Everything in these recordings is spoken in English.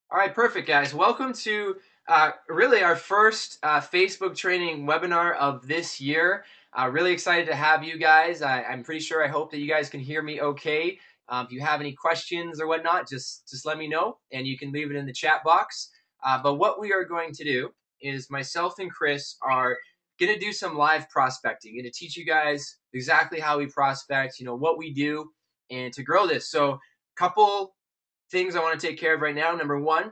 All right, perfect, guys. Welcome to really our first Facebook training webinar of this year. Really excited to have you guys. I'm pretty sure, I hope that you guys can hear me okay. If you have any questions or whatnot, just let me know, and you can leave it in the chat box. But what we are going to do is myself and Chris are going to do some live prospecting. Going to teach you guys exactly how we prospect, what we do, and to grow this. So, couple things I want to take care of right now. Number one,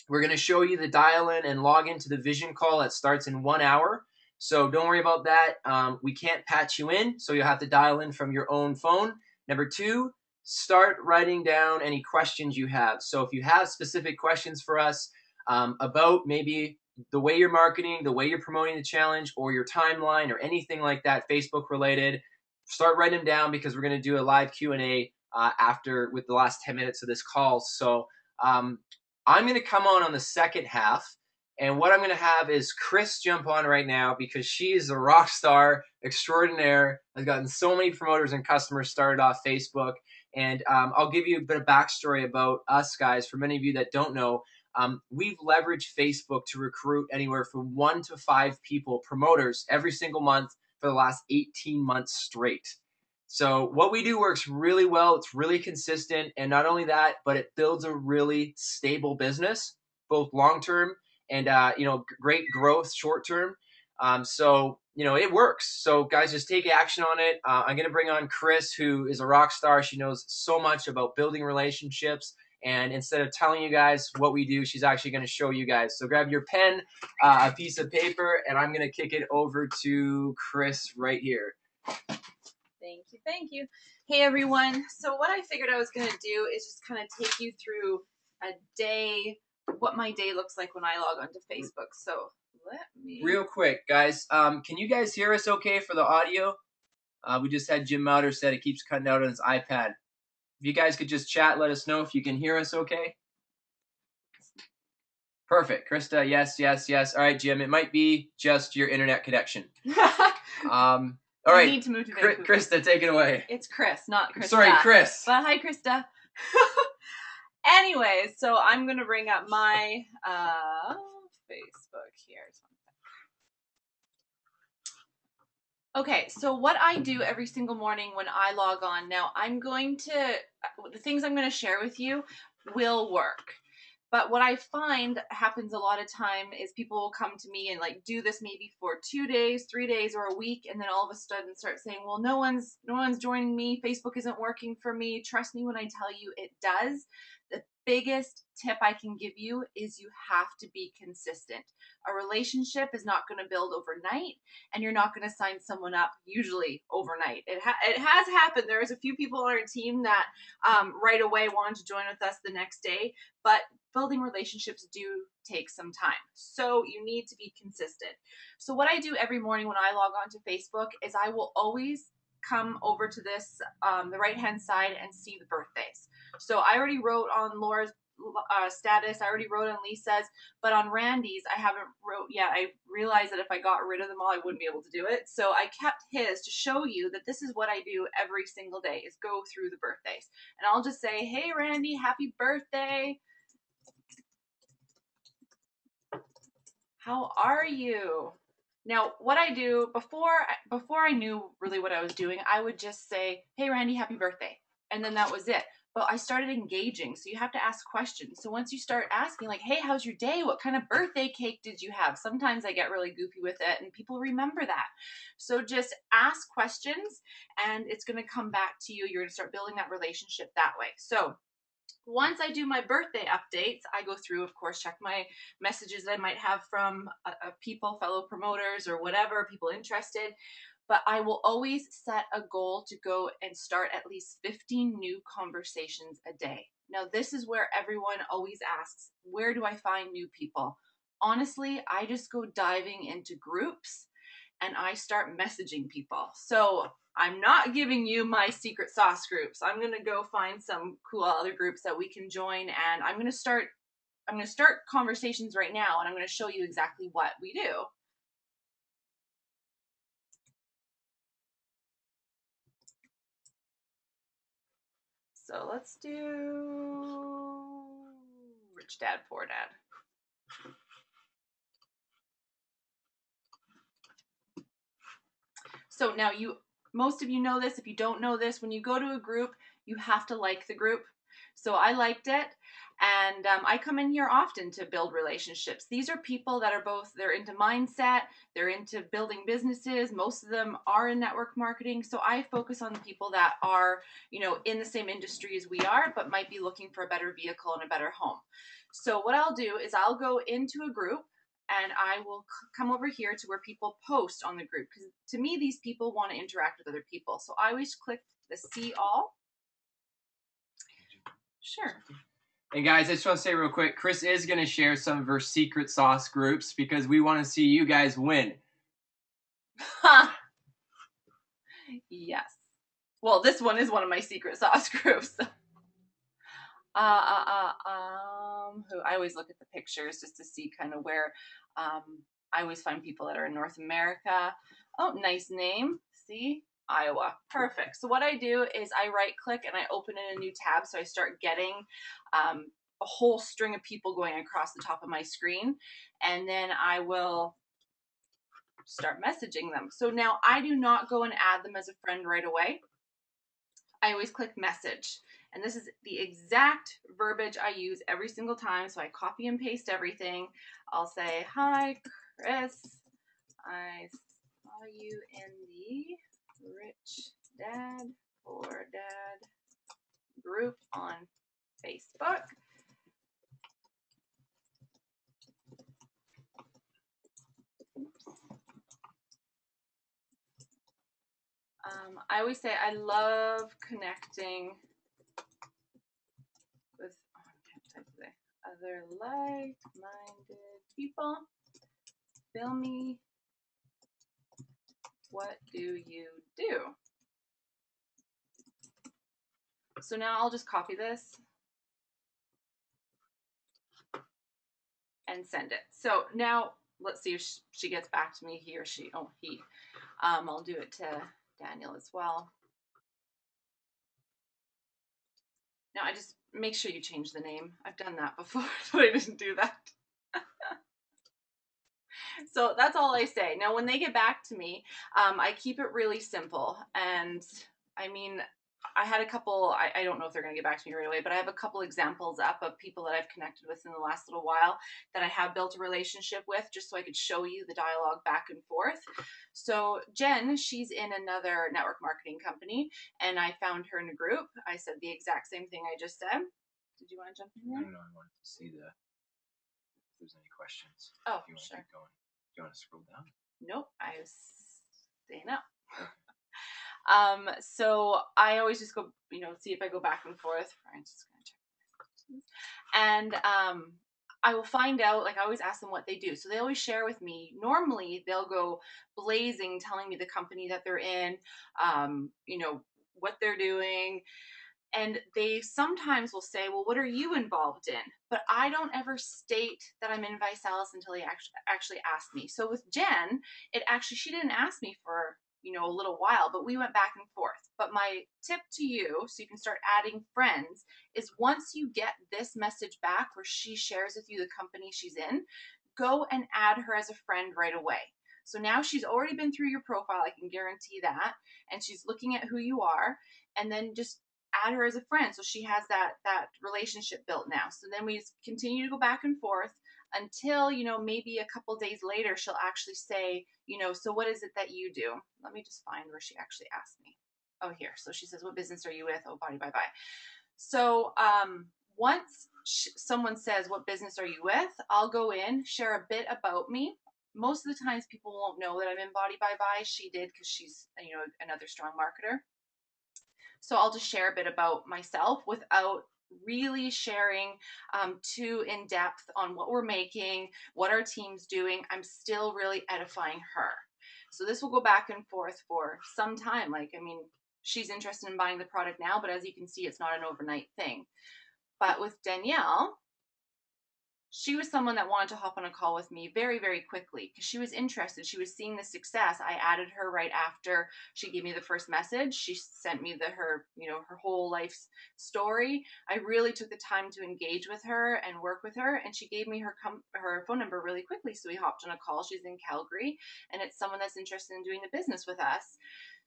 we're going to show you the dial in and log into the vision call that starts in 1 hour. So don't worry about that. We can't patch you in, so you'll have to dial in from your own phone. Number two, start writing down any questions you have. So if you have specific questions for us about maybe the way you're marketing, the way you're promoting the challenge, or your timeline, or anything like that Facebook related, start writing them down, because we're going to do a live Q&A after, with the last 10 minutes of this call. So I'm going to come on the second half, and what I'm going to have is Chris jump on right now, because she is a rock star extraordinaire, has gotten so many promoters and customers started off Facebook, and I'll give you a bit of backstory about us guys. For many of you that don't know, we've leveraged Facebook to recruit anywhere from 1 to 5 people, promoters, every single month for the last 18 months straight. So what we do works really well. It's really consistent. And not only that, but it builds a really stable business, both long-term and, great growth short-term. So it works. So guys, just take action on it. I'm going to bring on Chris, who is a rock star. She knows so much about building relationships. And instead of telling you guys what we do, she's actually going to show you guys. So grab your pen, a piece of paper, and I'm going to kick it over to Chris right here. Thank you, thank you. Hey everyone. So what I figured I was going to do is just kind of take you through a day, what my day looks like when I log onto Facebook. So let me... Real quick, guys, can you guys hear us okay for the audio? We just had Jim Mouter said it keeps cutting out on his iPad. If you guys could just chat, let us know if you can hear us okay. Perfect. Krista, yes, yes, yes. All right, Jim, it might be just your internet connection. All right, need to move to Vancouver. Krista, take it away. It's Chris, not Krista. Sorry, Chris. But hi, Krista. Anyways, so I'm going to bring up my Facebook here. Okay, so what I do every single morning when I log on, now the things I'm going to share with you will work. But what I find happens a lot of time is people will come to me and like do this maybe for 2 days, 3 days, or a week, and then all of a sudden start saying, well, no one's joining me. Facebook isn't working for me. Trust me when I tell you it does. The biggest tip I can give you is you have to be consistent. A relationship is not going to build overnight, and you're not going to sign someone up usually overnight. It has happened. There's a few people on our team that right away wanted to join with us the next day, but building relationships do take some time. So you need to be consistent. So what I do every morning when I log on to Facebook is I will always come over to this, the right-hand side, and see the birthdays. So I already wrote on Laura's status. I already wrote on Lisa's, but on Randy's, I haven't wrote yet. I realized that if I got rid of them all, I wouldn't be able to do it. So I kept his to show you that this is what I do every single day, is go through the birthdays. And I'll just say, hey, Randy, happy birthday. How are you? Now, what I do before I knew really what I was doing, I would just say, hey, Randy, happy birthday. And then that was it. But I started engaging. So you have to ask questions. So once you start asking, like, hey, how's your day? What kind of birthday cake did you have? Sometimes I get really goofy with it and people remember that. So just ask questions and it's going to come back to you. You're going to start building that relationship that way. So once I do my birthday updates, I go through, of course, check my messages that I might have from people, fellow promoters or whatever, people interested. But I will always set a goal to go and start at least 15 new conversations a day. Now, this is where everyone always asks, where do I find new people? Honestly, I just go diving into groups and I start messaging people. So I'm not giving you my secret sauce groups. I'm going to go find some cool other groups that we can join, and I'm going to start conversations right now, and I'm going to show you exactly what we do. So let's do Rich Dad, Poor Dad. So now most of you know this. If you don't know this, when you go to a group, you have to like the group. So I liked it. And I come in here often to build relationships. These are people that are they're into mindset, they're into building businesses. Most of them are in network marketing. So I focus on the people that are, in the same industry as we are, but might be looking for a better vehicle and a better home. So what I'll do is I'll go into a group and I will come over here to where people post on the group. Because to me, these people want to interact with other people. So I always click the see all. Sure. And guys, I just want to say real quick, Chris is going to share some of her secret sauce groups because we want to see you guys win. Yes. Well, this one is one of my secret sauce groups. I always look at the pictures just to see kind of where, I always find people that are in North America. Oh, nice name. See? Iowa. Perfect. So what I do is I right click and I open in a new tab. So I start getting a whole string of people going across the top of my screen. And then I will start messaging them. So now I do not go and add them as a friend right away. I always click message. And this is the exact verbiage I use every single time. So I copy and paste everything. I'll say, hi, Chris. I saw you in the Rich Dad, Poor Dad group on Facebook. I always say I love connecting with other like-minded people. Fill me. What do you do? So now I'll just copy this and send it. So now let's see if she gets back to me, he or she. Oh, he. I'll do it to Daniel as well. Now I just make sure you change the name. I've done that before, but I didn't do that. So that's all I say. Now, when they get back to me, I keep it really simple. And I mean, I had a couple, I don't know if they're going to get back to me right away, but I have a couple examples up of people that I've connected with in the last little while that I have built a relationship with, just so I could show you the dialogue back and forth. So Jen, she's in another network marketing company, and I found her in a group. I said the exact same thing I just said. Did you want to jump in there? No, I wanted to see if there's any questions. Oh, if you want sure. To keep going. Do you want to scroll down? Nope, I was staying up. So I always just go, see if I go back and forth. I'm just gonna check. And I will find out, like I always ask them what they do. So they always share with me. Normally they'll go blazing, telling me the company that they're in, what they're doing. And they sometimes will say, well, what are you involved in? But I don't ever state that I'm in ViSalus until they actually ask me. So with Jen, she didn't ask me for, a little while, but we went back and forth. But my tip to you, so you can start adding friends, is once you get this message back where she shares with you the company she's in, go and add her as a friend right away. So now she's already been through your profile, I can guarantee that, and she's looking at who you are, and then just add her as a friend, so she has that relationship built now. So then we continue to go back and forth until, maybe a couple days later she'll actually say, so what is it that you do? Let me just find where she actually asked me. Oh, here. So she says, what business are you with? Oh, Body by Bye. So once someone says, what business are you with, I'll go in, share a bit about me. Most of the times people won't know that I'm in Body by Bye. She did because she's, another strong marketer. So I'll just share a bit about myself without really sharing too in depth on what we're making, what our team's doing. I'm still really edifying her. So this will go back and forth for some time. She's interested in buying the product now, but as you can see, it's not an overnight thing. But with Danielle, she was someone that wanted to hop on a call with me very, very quickly because she was interested. She was seeing the success. I added her right after she gave me the first message. She sent me her whole life's story. I really took the time to engage with her and work with her, and she gave me her phone number really quickly. So we hopped on a call. She's in Calgary, and it's someone that's interested in doing the business with us.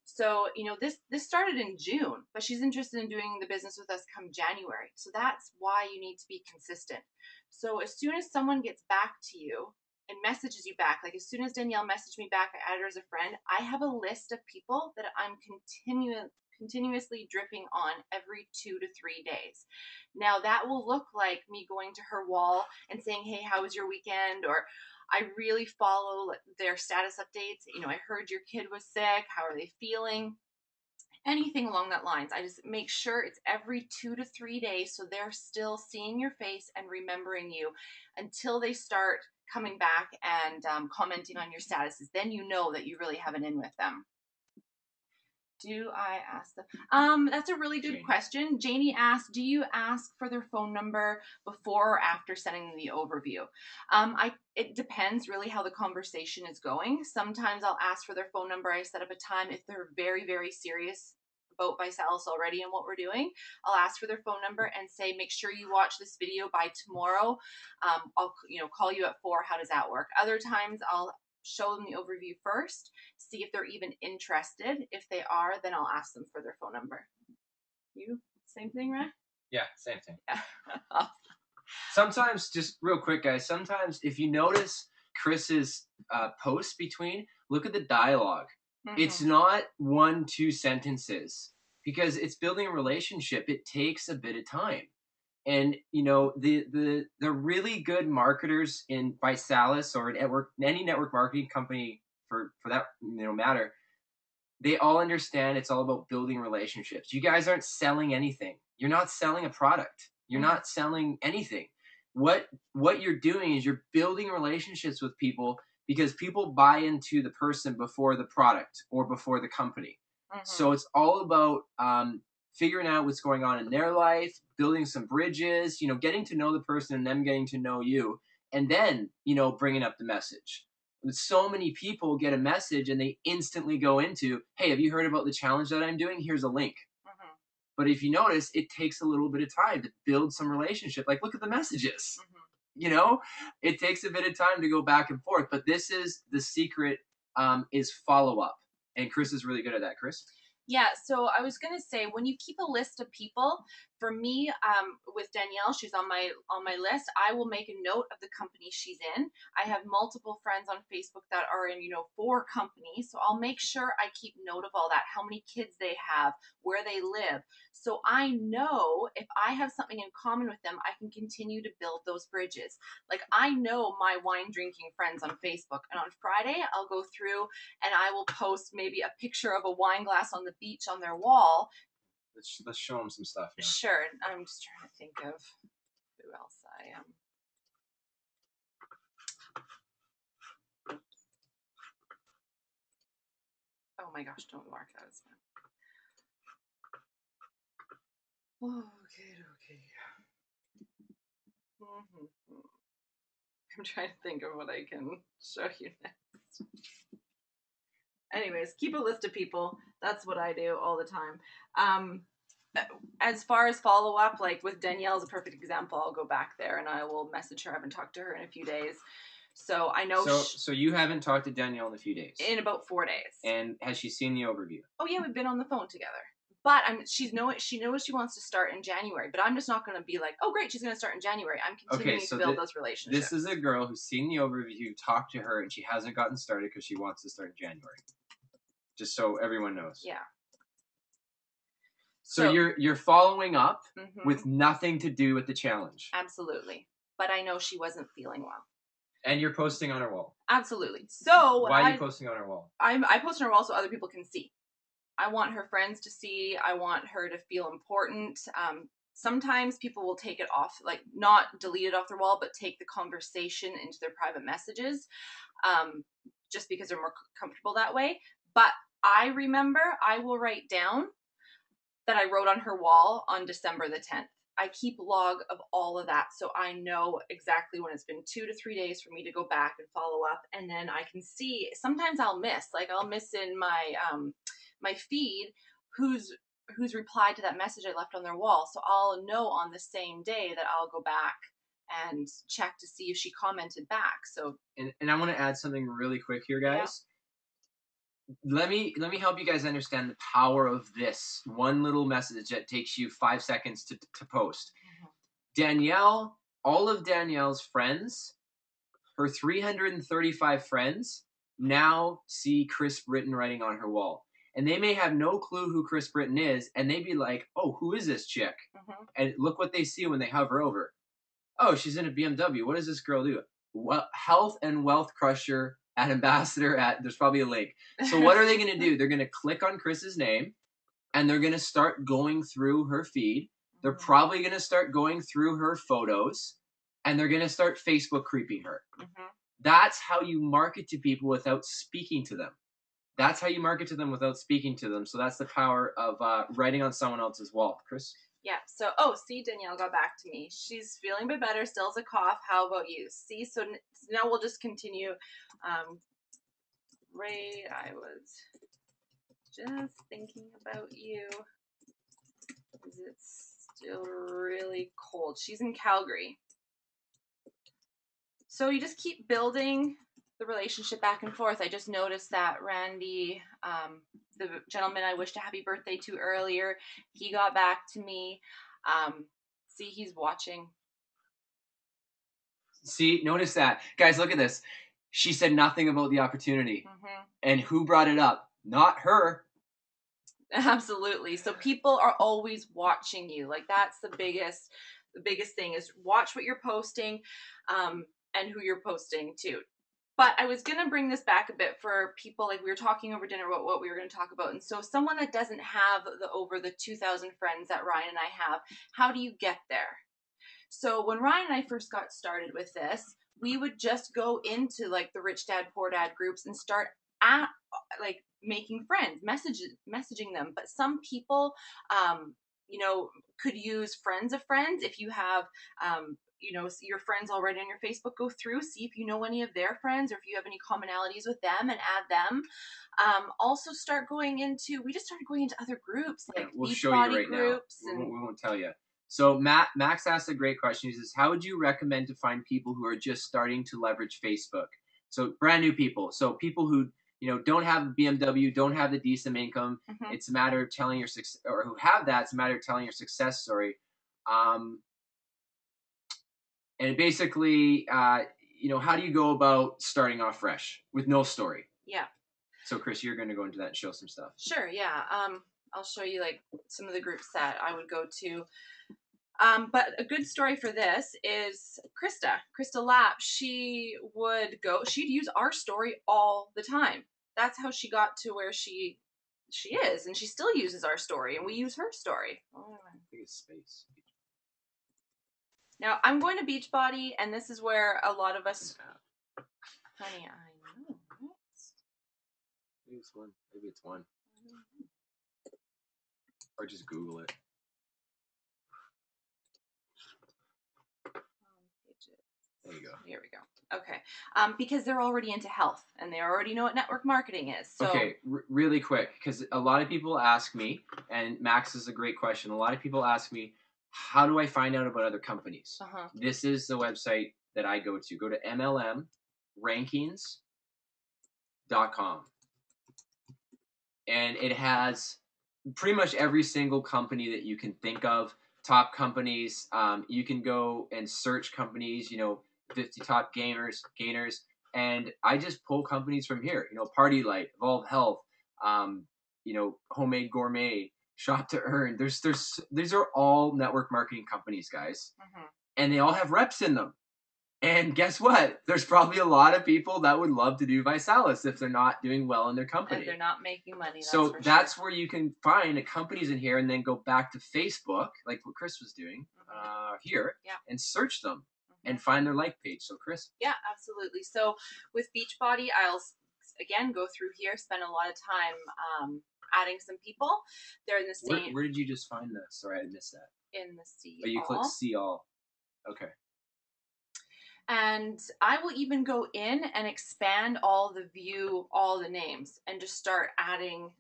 So, this started in June, but she's interested in doing the business with us come January. So that's why you need to be consistent. So as soon as someone gets back to you and messages you back, like as soon as Danielle messaged me back, I added her as a friend, I have a list of people that I'm continuously dripping on every 2 to 3 days. Now that will look like me going to her wall and saying, hey, how was your weekend? Or I really follow their status updates. I heard your kid was sick. How are they feeling? Anything along that lines. I just make sure it's every 2 to 3 days so they're still seeing your face and remembering you until they start coming back and commenting on your statuses. Then you know that you really have an in with them. Do I ask them? That's a really good question. Janie asked, do you ask for their phone number before or after sending them the overview? It depends really how the conversation is going. Sometimes I'll ask for their phone number. I set up a time if they're very, very serious about ViSalus already and what we're doing. I'll ask for their phone number and say, make sure you watch this video by tomorrow. I'll call you at 4. How does that work? Other times I'll show them the overview first, see if they're even interested. If they are, then I'll ask them for their phone number. You? Same thing, right? Yeah, same thing. Yeah. Sometimes, just real quick, guys, sometimes if you notice Chris's posts between, look at the dialogue. Mm-hmm. It's not 1-2 sentences because it's building a relationship. It takes a bit of time. And, the really good marketers in ViSalus or any network marketing company for that matter, they all understand it's all about building relationships. You guys aren't selling anything. You're not selling a product. You're not selling anything. What you're doing is you're building relationships with people because people buy into the person before the product or before the company. Mm-hmm. So it's all about figuring out what's going on in their life, building some bridges, getting to know the person and them getting to know you, and then, bringing up the message. So many people get a message and they instantly go into, hey, have you heard about the challenge that I'm doing? Here's a link. Mm-hmm. But if you notice, it takes a little bit of time to build some relationship. Like, look at the messages. Mm-hmm. It takes a bit of time to go back and forth. But this is the secret, is follow up. And Chris is really good at that. Chris? Yeah, so I was gonna say, when you keep a list of people, for me, with Danielle, she's on my list. I will make a note of the company she's in. I have multiple friends on Facebook that are in 4 companies, so I'll make sure I keep note of all that, how many kids they have, where they live, so I know if I have something in common with them, I can continue to build those bridges. Like, I know my wine drinking friends on Facebook, and on Friday I'll go through and I will post maybe a picture of a wine glass on the beach on their wall. Let's show them some stuff now. Sure. I'm just trying to think of who else I am. Oh my gosh, don't mark that as spam. Okay. Mm-hmm. I'm trying to think of what I can show you next. Anyways, keep a list of people. That's what I do all the time. As far as follow-up, like with Danielle is a perfect example. I'll go back there and I will message her. I haven't talked to her in a few days. So I know. So you haven't talked to Danielle in a few days? In about 4 days. And has she seen the overview? Oh yeah, we've been on the phone together. But she knows she wants to start in January. But I'm just not going to be like, oh great, she's going to start in January. I'm continuing to build those relationships. This is a girl who's seen the overview, talked to her, and she hasn't gotten started because she wants to start in January. Just so everyone knows. Yeah. So you're following up with nothing to do with the challenge. Absolutely. But I know she wasn't feeling well. And you're posting on her wall. Absolutely. So why are you posting on her wall? I post on her wall so other people can see. I want her friends to see. I want her to feel important. Sometimes people will take it off, like not delete it off their wall, but take the conversation into their private messages, just because they're more comfortable that way. But I remember I will write down that I wrote on her wall on December the 10th. I keep log of all of that, so I know exactly when it's been 2 to 3 days for me to go back and follow up, and then I can see. Sometimes I'll miss, like I'll miss in my my feed who's replied to that message I left on their wall, so I'll know on the same day that I'll go back and check to see if she commented back. So and I want to add something really quick here, yeah. guys. Let me help you guys understand the power of this one little message that takes you 5 seconds to post. Danielle, all of Danielle's friends, her 335 friends, now see Chris Britton writing on her wall. And they may have no clue who Chris Britton is, and they'd be like, oh, who is this chick? And look what they see when they hover over. Oh, she's in a BMW. What does this girl do? Well, health and wealth crusher at ambassador at, there's probably a link. So what are they going to do? They're going to click on Chris's name, and they're going to start going through her feed. They're probably going to start going through her photos, and they're going to start Facebook creeping her. That's how you market to people without speaking to them. That's how you market to them without speaking to them. So that's the power of writing on someone else's wall. Chris? Yeah, so, see, Danielle got back to me. She's feeling a bit better, still has a cough. How about you? See, so now we'll just continue. Ray, I was just thinking about you. Is it still really cold? She's in Calgary. So you just keep building the relationship back and forth. I just noticed that Randy, the gentleman I wished a happy birthday to earlier, he got back to me. See, he's watching. See, notice that. Guys, look at this. She said nothing about the opportunity. And who brought it up? Not her. Absolutely. So people are always watching you. Like, that's the biggest thing is watch what you're posting, and who you're posting to. But I was going to bring this back a bit for people, like we were talking over dinner about what we were going to talk about. And so someone that doesn't have over the 2,000 friends that Ryan and I have, how do you get there? So when Ryan and I first got started with this, we would just go into like the Rich Dad, Poor Dad groups and start like making friends, messaging them. But some people, could use friends of friends. If you have, your friends already on your Facebook, go through, see if you know any of their friends or if you have any commonalities with them and add them. Also we just started going into other groups, like we'll beach show body you right groups. now. We won't tell you. So Max asked a great question. He says, how would you recommend to find people who are just starting to leverage Facebook? So brand new people. So people who don't have a BMW, don't have the decent income. It's a matter of telling your success, or who have that. It's a matter of telling your success story. And basically, how do you go about starting off fresh with no story? Yeah. So Chris, you're going to go into that and show some stuff. Sure. Yeah. I'll show you like some of the groups that I would go to. But a good story for this is Krista Lapp. She'd use our story all the time. That's how she got to where she is, and she still uses our story, and we use her story. I think it's space. Now I'm going to Beachbody, and this is where a lot of us, honey, I know. Maybe it's one. Maybe it's one. Or just Google it. There you go. Here we go. Okay. Because they're already into health and they already know what network marketing is. So. Okay, really quick, because a lot of people ask me, and Max is a great question. A lot of people ask me, how do I find out about other companies? This is the website that I go to. Go to MLMrankings.com. And it has pretty much every single company that you can think of, top companies. You can go and search companies, 50 top gainers, and I just pull companies from here. Party Light, Evolve Health, Homemade Gourmet, Shop to Earn. These are all network marketing companies, guys, and they all have reps in them. And guess what? There's probably a lot of people that would love to do ViSalus if they're not doing well in their company. And they're not making money. That's where you can find the companies in here and then go back to Facebook, like what Chris was doing here, and search them and find their like page. So, Chris? Yeah, absolutely. So with Beachbody, I'll, again, go through here, spend a lot of time adding some people. They're in the same... Where did you just find this? Sorry, I missed that. in the see Oh, you click all. see all. Okay. And I will even go in and expand all the view, all the names, and just start adding,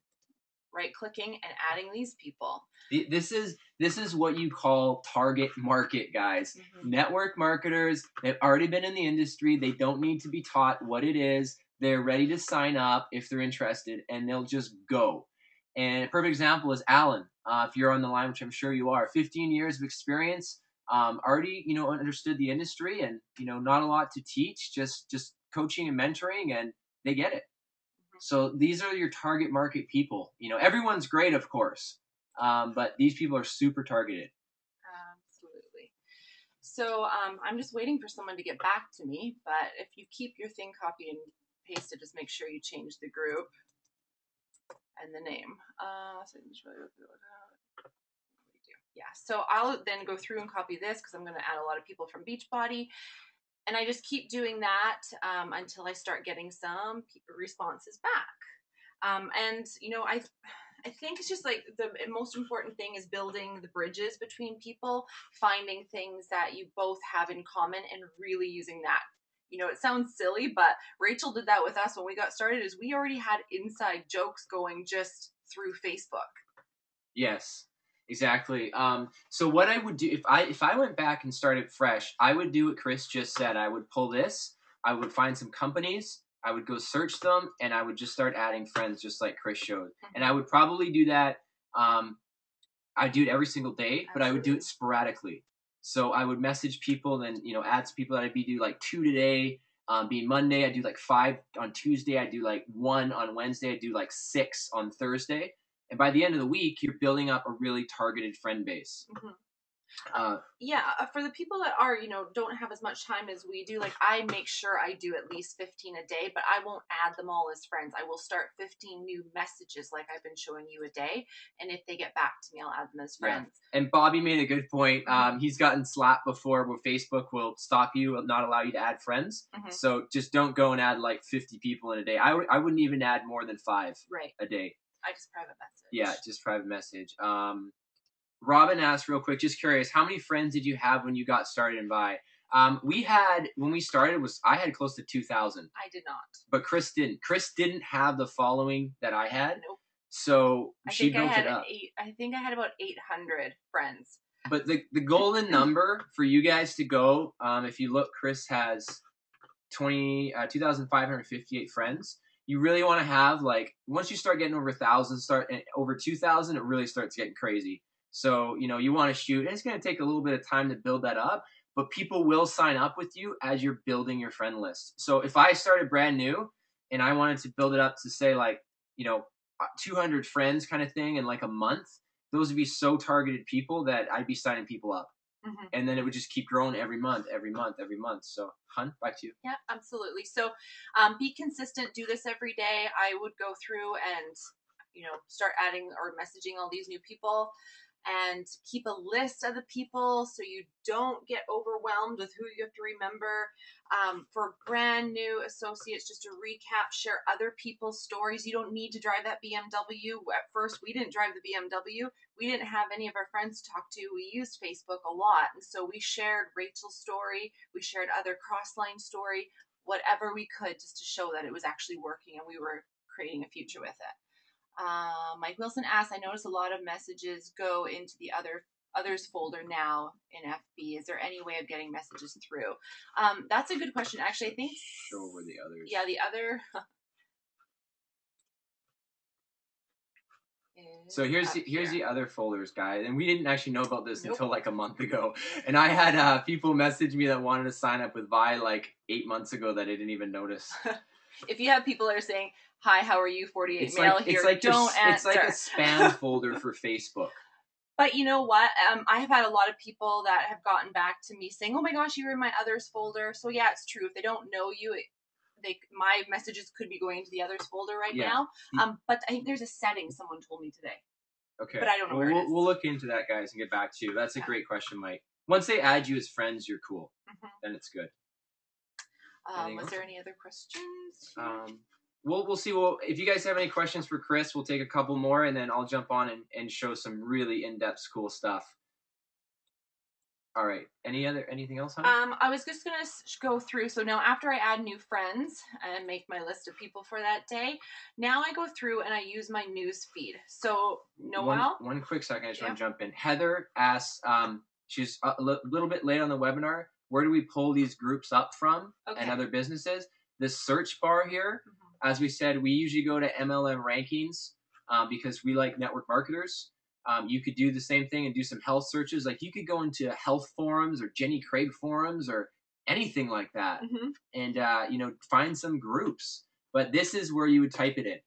right clicking and adding these people. This is what you call target market, guys. Mm-hmm. Network marketers, they've already been in the industry. They don't need to be taught what it is. They're ready to sign up if they're interested, and they'll just go. And a perfect example is Alan. If you're on the line, which I'm sure you are, 15 years of experience, already understood the industry, and not a lot to teach, just coaching and mentoring, and they get it. So these are your target market people. Everyone's great, of course, but these people are super targeted. Absolutely. So I'm just waiting for someone to get back to me. But if you keep your thing copied and pasted, just make sure you change the group and the name. Yeah, so I'll then go through and copy this because I'm going to add a lot of people from Beachbody. And I just keep doing that until I start getting some responses back. And, I think it's just like the most important thing is building the bridges between people, finding things that you both have in common and really using that. It sounds silly, but Rachel did that with us when we got started, is we already had inside jokes going just through Facebook. Yes, exactly. So what I would do if I went back and started fresh, I would do what Chris just said. I would pull this. I would find some companies. I would go search them, and I would just start adding friends, just like Chris showed. And I would probably do that. I'd do it every single day, but I would do it sporadically. So I would message people, and then add some people that I'd do like 2 today. Being Monday, I do like 5 on Tuesday. I do like 1 on Wednesday. I do like 6 on Thursday. And by the end of the week, you're building up a really targeted friend base. Mm-hmm. For the people that are, don't have as much time as we do, like I make sure I do at least 15 a day, but I won't add them all as friends. I will start 15 new messages like I've been showing you a day. And if they get back to me, I'll add them as friends. Yeah. And Bobby made a good point. Mm-hmm. He's gotten slapped before where Facebook will stop you, not allow you to add friends. Mm-hmm. So just don't go and add like 50 people in a day. I wouldn't even add more than 5 a day. I just private message. Yeah, just private message. Robin asked real quick, just curious, how many friends did you have when you got started in Vi? When we started, I had close to 2,000. I did not. But Chris didn't. Chris didn't have the following that I had. Nope. So she built it up. I think I had about 800 friends. But the golden number for you guys to go, if you look, Chris has 2,558 friends. You really want to have, like, once you start getting over 1,000, over 2,000, it really starts getting crazy. So, you want to shoot, and it's going to take a little bit of time to build that up, but people will sign up with you as you're building your friend list. So if I started brand new and I wanted to build it up to say like, 200 friends kind of thing in like a month, those would be so targeted people that I'd be signing people up. Mm-hmm. And then it would just keep growing every month. So, Hun, back to you. Yeah, absolutely. So be consistent. Do this every day. I would go through and, start adding or messaging all these new people and keep a list of the people so you don't get overwhelmed with who you have to remember. For brand new associates, just to recap, share other people's stories. You don't need to drive that BMW. At first, we didn't drive the BMW. We didn't have any of our friends to talk to. We used Facebook a lot. And so we shared Rachel's story. We shared other Crossline story, whatever we could, just to show that it was actually working and we were creating a future with it. Mike Wilson asks, I notice a lot of messages go into the others folder now in FB. Is there any way of getting messages through? That's a good question. Actually, I think... Show where the others... Yeah, the other... So here's the other folders, guys. And we didn't actually know about this until like a month ago. And I had people message me that wanted to sign up with Vi like 8 months ago that I didn't even notice. If you have people that are saying, hi, how are you, 48 male here, don't answer. It's like a spam folder for Facebook. But you know what? I have had a lot of people that have gotten back to me saying, oh my gosh, you were in my others folder. So yeah, it's true. If they don't know you, my messages could be going to the others folder now. But I think there's a setting someone told me today. Okay. But I don't know where it is. We'll look into that, guys, and get back to you. That's a great question, Mike. Once they add you as friends, you're cool. Mm-hmm. Then it's good. Was there any other questions? We'll see. Well, if you guys have any questions for Chris, we'll take a couple more, and then I'll jump on and show some really in-depth, cool stuff. All right. Anything else, honey? I was just gonna go through. So now, after I add new friends and make my list of people for that day, now I go through and I use my news feed. So Noelle, One quick second. I just yeah, want to jump in. Heather asks, she's a little bit late on the webinar. Where do we pull these groups up from okay, and other businesses? The search bar here, as we said, we usually go to MLM rankings because we like network marketers. You could do the same thing and do some health searches. Like you could go into health forums or Jenny Craig forums or anything like that, and find some groups. But this is where you would type it in.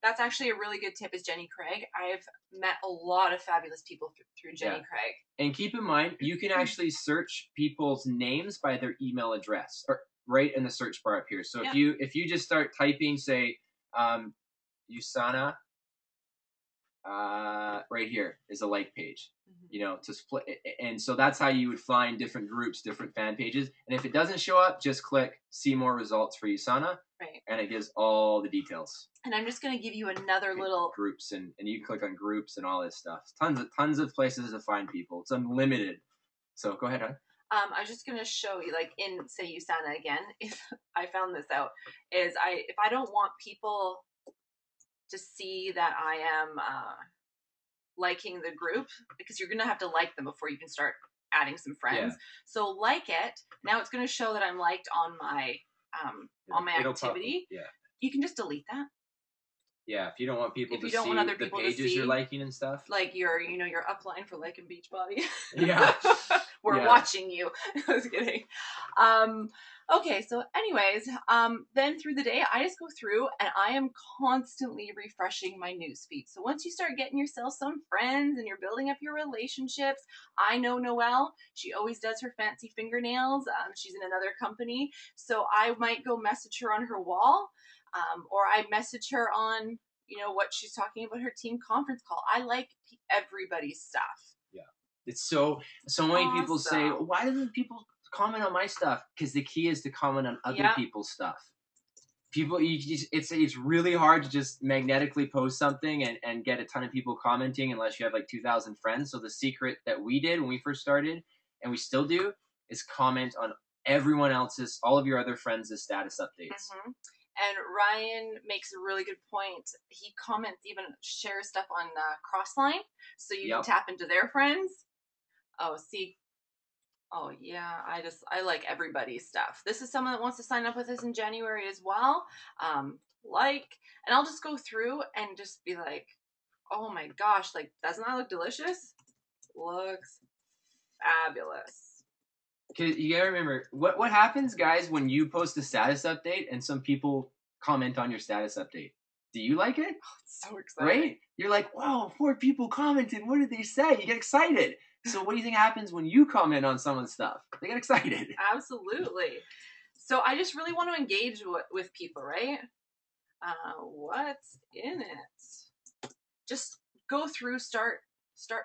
That's actually a really good tip. Is Jenny Craig? I've met a lot of fabulous people through Jenny Craig. And keep in mind, you can actually search people's names by their email address, or right in the search bar up here. So if you just start typing, say, USANA. Right here is a like page, to split. And so that's how you would find different groups, different fan pages. And if it doesn't show up, just click see more results for USANA. Right. And it gives all the details. And I'm just going to give you another little groups and you can click on groups and all this stuff. Tons of places to find people. It's unlimited. So go ahead, hon. I was just going to show you, like in, say, USANA again, if I found this out, is if I don't want people to see that I am liking the group, because you're going to have to like them before you can start adding some friends. Yeah. So like it. Now it's going to show that I'm liked on my activity. Yeah. You can just delete that. Yeah, if you don't want people to see the pages you're liking and stuff. Like your upline for liking Beachbody. Yeah. We're watching you. I was kidding. Okay, so anyways, then through the day, I just go through and I am constantly refreshing my newsfeed. So once you start getting yourself some friends and you're building up your relationships, I know Noelle, she always does her fancy fingernails. She's in another company. So I might go message her on her wall, or I message her on, what she's talking about, her team conference call. I like everybody's stuff. Yeah. It's so many people say, why doesn't people comment on my stuff? Because the key is to comment on other people's stuff. It's really hard to just magnetically post something and get a ton of people commenting unless you have like 2,000 friends. So the secret that we did when we first started, and we still do, is comment on everyone else's, all of your other friends' status updates. And Ryan makes a really good point. He comments, even shares stuff on Crossline, so you can tap into their friends. Oh, see. Oh, yeah. I like everybody's stuff. This is someone that wants to sign up with us in January as well. And I'll just go through and just be like, oh my gosh, like, doesn't that look delicious? Looks fabulous. Because you gotta remember, what happens, guys, when you post a status update and some people comment on your status update? Do you like it? Oh, it's so exciting. Right? You're like, wow, 4 people commented. What did they say? You get excited. So what do you think happens when you comment on someone's stuff? They get excited. Absolutely. So I just really want to engage with people, right? What's in it? Just go through, start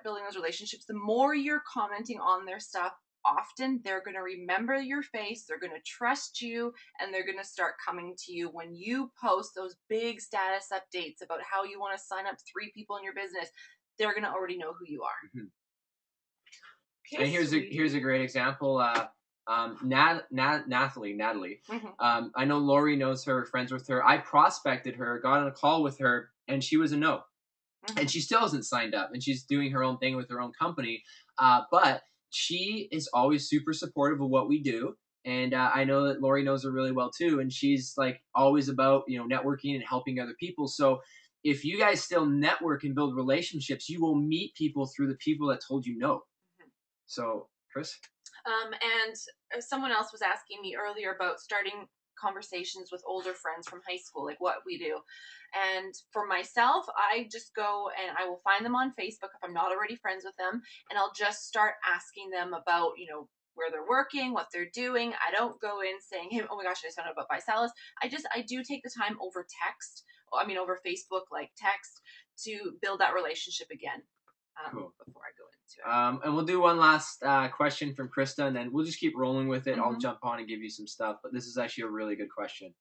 building those relationships. The more you're commenting on their stuff, often they're going to remember your face, they're going to trust you, and they're going to start coming to you when you post those big status updates about how you want to sign up 3 people in your business. They're going to already know who you are. Okay, and here's a great example. Natalie. I know Lori knows her, friends with her. I prospected her, got on a call with her, and she was a no. And she still hasn't signed up, and she's doing her own thing with her own company. But she is always super supportive of what we do. And I know that Lori knows her really well too. And she's like always about, networking and helping other people. So if you guys still network and build relationships, you will meet people through the people that told you no. So, Chris? And someone else was asking me earlier about starting conversations with older friends from high school, like what we do. And for myself, I just go and I will find them on Facebook if I'm not already friends with them, and I'll just start asking them about, where they're working, what they're doing. I don't go in saying, hey, oh my gosh, I just found out about Bicelis. I do take the time over Facebook, like text, to build that relationship again. Cool. Before I go into it. And we'll do one last question from Krista, and then we'll just keep rolling with it. I'll jump on and give you some stuff, but this is actually a really good question.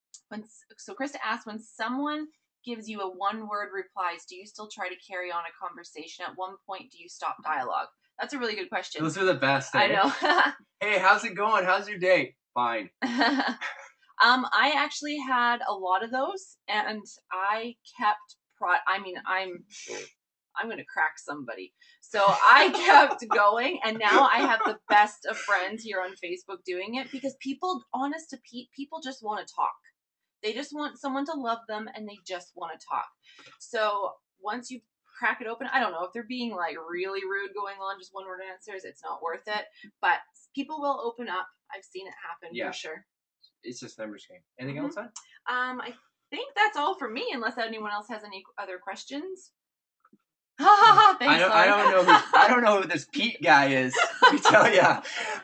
So Krista asked, when someone gives you a one-word replies, do you still try to carry on a conversation? At one point, do you stop dialogue? That's a really good question. Those are the best. I know. Hey, how's it going? How's your day? Fine. I actually had a lot of those, and I kept. I'm going to crack somebody. So I kept going, and now I have the best of friends here on Facebook doing it because people, honest to Pete, people just want to talk. They just want someone to love them, and they just want to talk. So once you crack it open, I don't know if they're being like really rude going on, just one word answers, it's not worth it. But people will open up. I've seen it happen for sure. It's just numbers game. Anything else on? I think that's all for me, unless anyone else has any other questions. Thanks, I don't know who this Pete guy is. Let me tell you.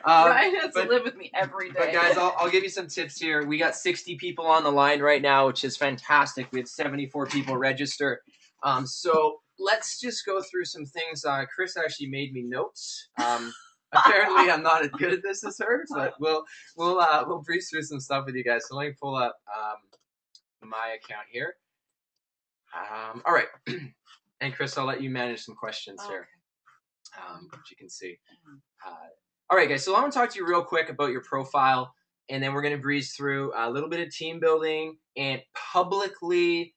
Ryan has to live with me every day. But guys, I'll give you some tips here. We got 60 people on the line right now, which is fantastic. We have 74 people register. So let's just go through some things. Chris actually made me notes. Apparently, I'm not as good at this as her, but we'll breeze through some stuff with you guys. So let me pull up my account here. All right. And Chris, I'll let you manage some questions here, which you can see. All right, guys, so I want to talk to you real quick about your profile, and then we're going to breeze through a little bit of team building and publicly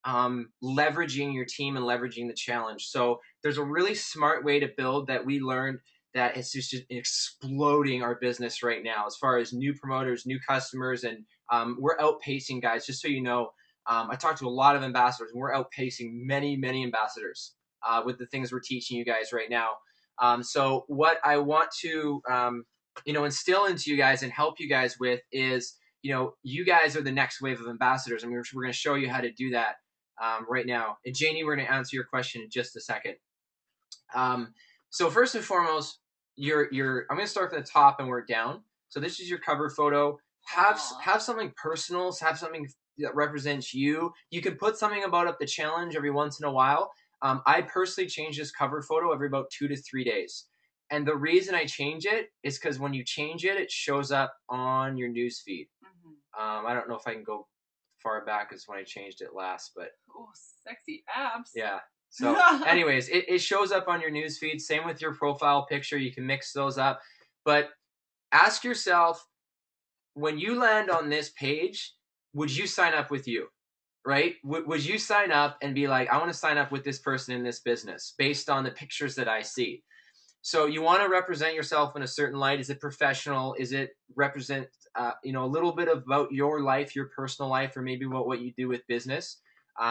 leveraging your team and leveraging the challenge. So there's a really smart way to build that we learned that it's just exploding our business right now as far as new promoters, new customers, and we're outpacing, guys, just so you know. I talked to a lot of ambassadors, and we're outpacing many, many ambassadors with the things we're teaching you guys right now. So what I want to, instill into you guys and help you guys with is, you guys are the next wave of ambassadors, and we're going to show you how to do that right now. And Janie, we're going to answer your question in just a second. So first and foremost, I'm going to start from the top and work down. So this is your cover photo. Have something personal. Have something that represents you. You can put something about the challenge every once in a while. I personally change this cover photo every about 2 to 3 days. And the reason I change it is because when you change it, it shows up on your news feed. I don't know if I can go far back as when I changed it last, but oh, sexy abs. Yeah. So anyways, it shows up on your news feed. Same with your profile picture. You can mix those up. But ask yourself, when you land on this page, would you sign up with you, right? Would you sign up and be like, I want to sign up with this person in this business based on the pictures that I see? So you want to represent yourself in a certain light. Is it professional? Is it represent, a little bit about your life, your personal life, or maybe what you do with business?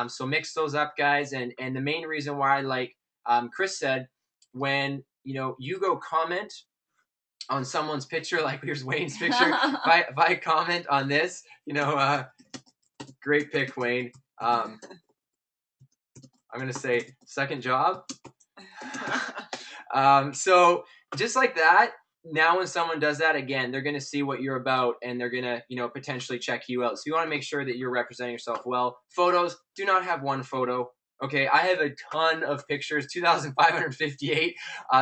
So mix those up, guys. And the main reason why, like Chris said, when, you go comment on someone's picture, like here's Wayne's picture. if I comment on this, great pick, Wayne. I'm gonna say second job. So just like that, now when someone does that again, they're gonna see what you're about, and they're gonna, potentially check you out. So you want to make sure that you're representing yourself well. Photos, do not have one photo. Okay, I have a ton of pictures, 2,558,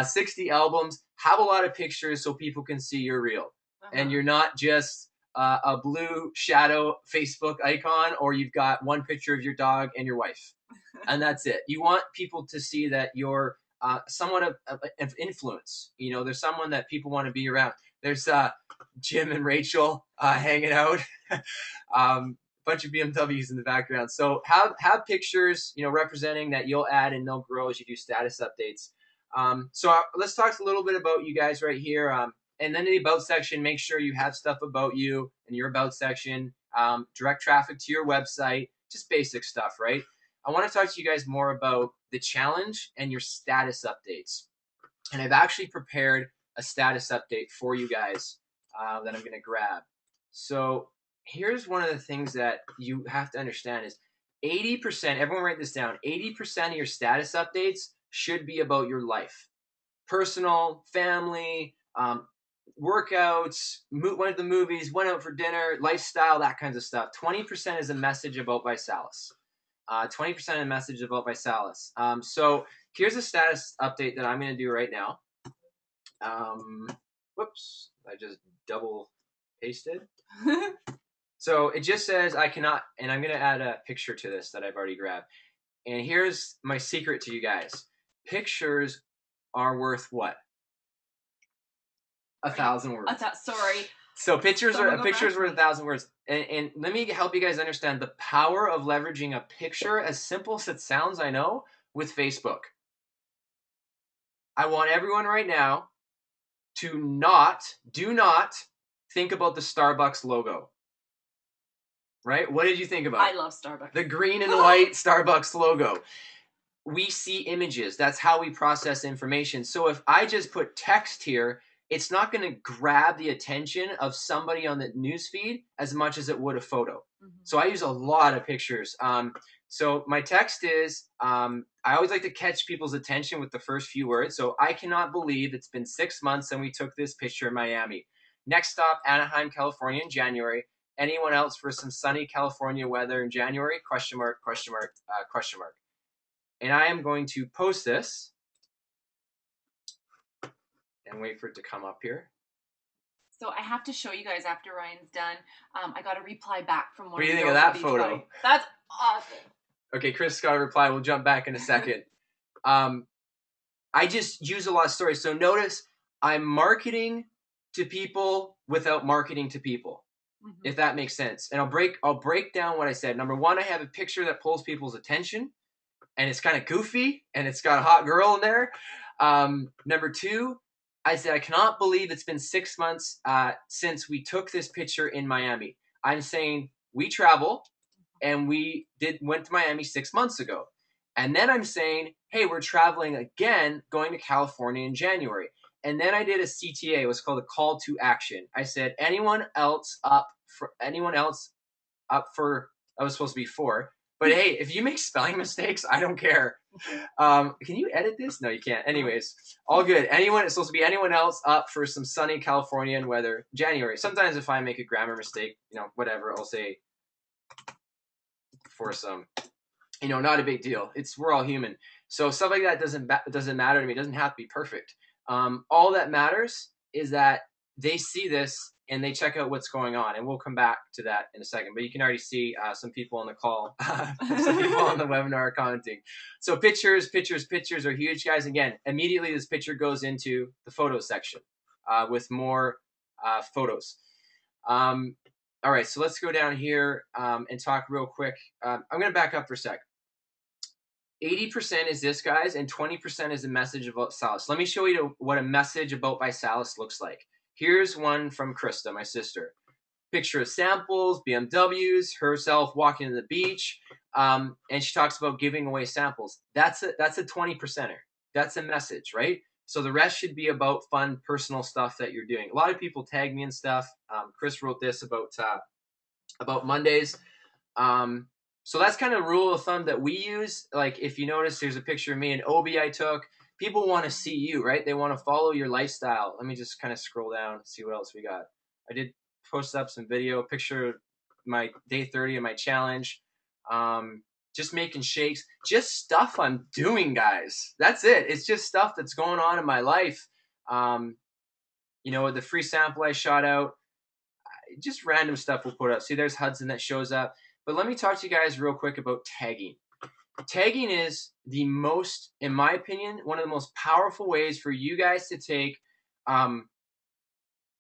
60 albums. Have a lot of pictures so people can see you're real. And you're not just a blue shadow Facebook icon, or you've got one picture of your dog and your wife. And that's it. You want people to see that you're somewhat of influence. There's someone that people want to be around. There's Jim and Rachel hanging out. Bunch of BMWs in the background. So have pictures, representing that you'll add, and they'll grow as you do status updates. So let's talk a little bit about you guys right here. And then in the about section, make sure you have stuff about you in your about section, direct traffic to your website, just basic stuff, right? I want to talk to you guys more about the challenge and your status updates. And I've actually prepared a status update for you guys that I'm going to grab. So here's one of the things that you have to understand is 80%, everyone write this down, 80% of your status updates should be about your life. Personal, family, workouts, went to the movies, went out for dinner, lifestyle, that kinds of stuff. 20% is a message about ViSalus. 20% a message about ViSalus. So here's a status update that I'm going to do right now. Whoops, I just double pasted. So it just says I cannot, and I'm going to add a picture to this that I've already grabbed. And here's my secret to you guys. Pictures are worth what? 1,000 words. Sorry. So pictures Someone are go pictures back worth to me. 1,000 words. And let me help you guys understand the power of leveraging a picture, as simple as it sounds, I know, with Facebook. I want everyone right now to do not think about the Starbucks logo. Right? What did you think about? I love Starbucks. The green and white Starbucks logo. We see images. That's how we process information. So if I just put text here, it's not going to grab the attention of somebody on the newsfeed as much as it would a photo. So I use a lot of pictures. So my text is, I always like to catch people's attention with the first few words. So I cannot believe it's been 6 months and we took this picture in Miami. Next stop, Anaheim, California in January. Anyone else for some sunny California weather in January? Question mark, question mark, question mark. And I am going to post this and wait for it to come up here. So I have to show you guys after Ryan's done. I got a reply back from one. What do you think of that photo? Party. That's awesome. Okay, Chris got a reply. We'll jump back in a second. I just use a lot of stories. So notice I'm marketing to people without marketing to people, if that makes sense. And I'll break down what I said. Number one, I have a picture that pulls people's attention, and it's kind of goofy, and it's got a hot girl in there. Number two, I said, I cannot believe it's been 6 months since we took this picture in Miami. I'm saying we travel, and we went to Miami 6 months ago. And then I'm saying, hey, we're traveling again, going to California in January. And then I did a CTA. It was called a call to action. I said, anyone else up for, that was supposed to be 4. But hey, if you make spelling mistakes, I don't care. Can you edit this? No, you can't. Anyways, all good. It's supposed to be anyone else up for some sunny Californian weather, January. Sometimes if I make a grammar mistake, whatever, I'll say for some, not a big deal. We're all human. So stuff like that doesn't matter to me. It doesn't have to be perfect. All that matters is that they see this and they check out what's going on, and we'll come back to that in a second. But you can already see some people on the call, some people on the webinar are commenting. So pictures are huge, guys. Again, immediately this picture goes into the photo section with more photos. All right, so let's go down here and talk real quick. I'm going to back up for a sec. 80% is this, guys, and 20% is a message about Salas. Let me show you what a message about ViSalus looks like. Here's one from Krista, my sister. Picture of samples, BMWs, herself walking to the beach, and she talks about giving away samples. That's a 20%er. That's a message, right? So the rest should be about fun, personal stuff that you're doing. A lot of people tag me and stuff. Chris wrote this about Mondays. So that's kind of a rule of thumb that we use. Like if you notice, there's a picture of me and Obi I took. People want to see you, right? They want to follow your lifestyle. Let me just kind of scroll down, see what else we got. I did post up some video, picture of my day 30 of my challenge. Just making shakes, just stuff I'm doing, guys. That's it. It's just stuff that's going on in my life. The free sample I shot out, just random stuff we'll put up. See, there's Hudson that shows up. But let me talk to you guys real quick about tagging. Tagging is the most, in my opinion, one of the most powerful ways for you guys to take,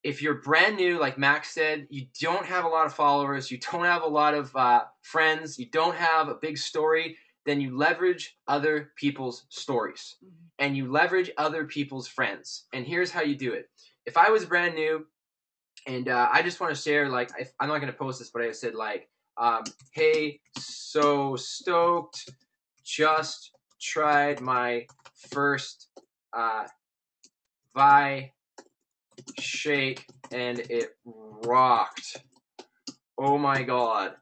if you're brand new, like Max said, you don't have a lot of followers, you don't have a lot of friends, you don't have a big story, then you leverage other people's stories and you leverage other people's friends. And here's how you do it. If I was brand new and I just want to share, I'm not going to post this, but I said hey, so stoked, just tried my first Vi shake and it rocked. Oh my God.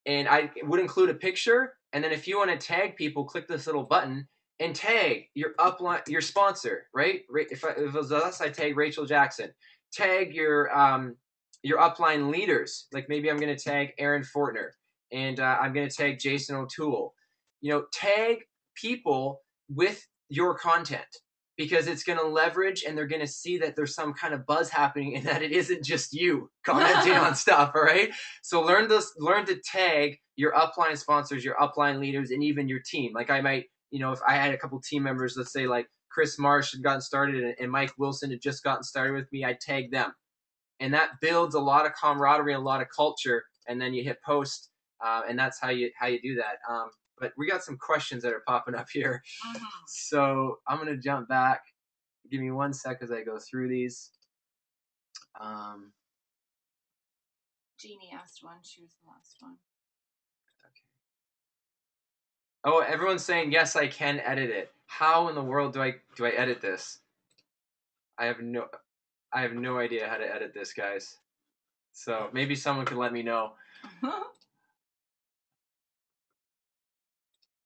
And I would include a picture, and then if you want to tag people, click this little button and tag your upline, your sponsor, right? If it was us, I tag Rachel Jackson. Tag your upline leaders. Like maybe I'm going to tag Aaron Fortner, and I'm going to tag Jason O'Toole. Tag people with your content, because it's going to leverage and they're going to see that there's some kind of buzz happening and that it isn't just you commenting on stuff, all right? So learn to tag your upline sponsors, your upline leaders, and even your team. Like I might, if I had a couple team members, let's say Chris Marsh had gotten started and Mike Wilson had just gotten started with me, I'd tag them. And that builds a lot of camaraderie and a lot of culture. And then you hit post, and that's how you do that. But we got some questions that are popping up here. So I'm going to jump back. Give me 1 sec as I go through these. Jeannie asked one. She was the last one. Okay. Oh, everyone's saying, yes, I can edit it. How in the world do I edit this? I have no idea how to edit this, guys. So maybe someone can let me know.